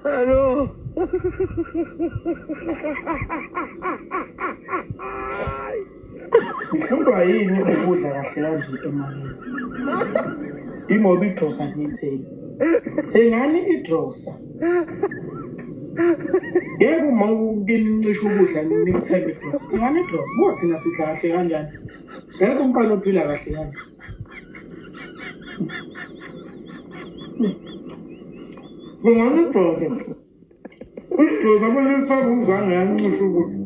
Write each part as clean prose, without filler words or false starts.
Hello. Ngifundwa yini ukudla kahle kanje emalini? Ingoba idrosa ngiyitheni. Thengani idrosa. Yebo uma ngincisha ukudla nikuthenge idrosa. Thengani idrosa. Ngoba thina sidla kahle kanjani? Ngeke umfana ophila kahle kanje. Thengani idrosa. Idrosa kumele lithenge umzange yancisha ukudla.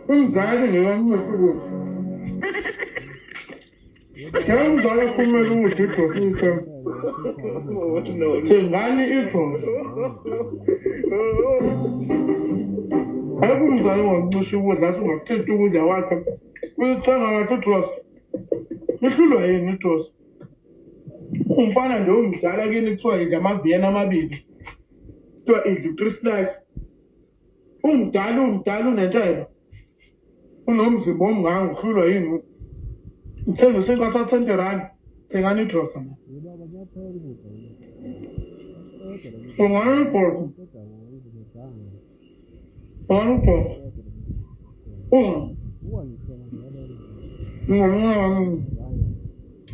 Umzali ngiyancisa ukuthi umzali kumele ukuthi idrosa thengani idrosa umzali wancisha ukudla athi ungakuthinta ukudla kwakhe uyithenga kahle idrosa ihlulwa yini idrosa umfana nje umdala kini kuthiwa idla amaviyana amabili kuthiwa idla u-3 slice umdala unentsheba unomzimba omnganga uhlulwa yini uthengisa inkasa 20 rand thengani idrosa thengani idrosa thengani idrosa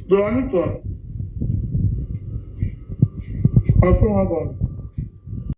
thengani idrosa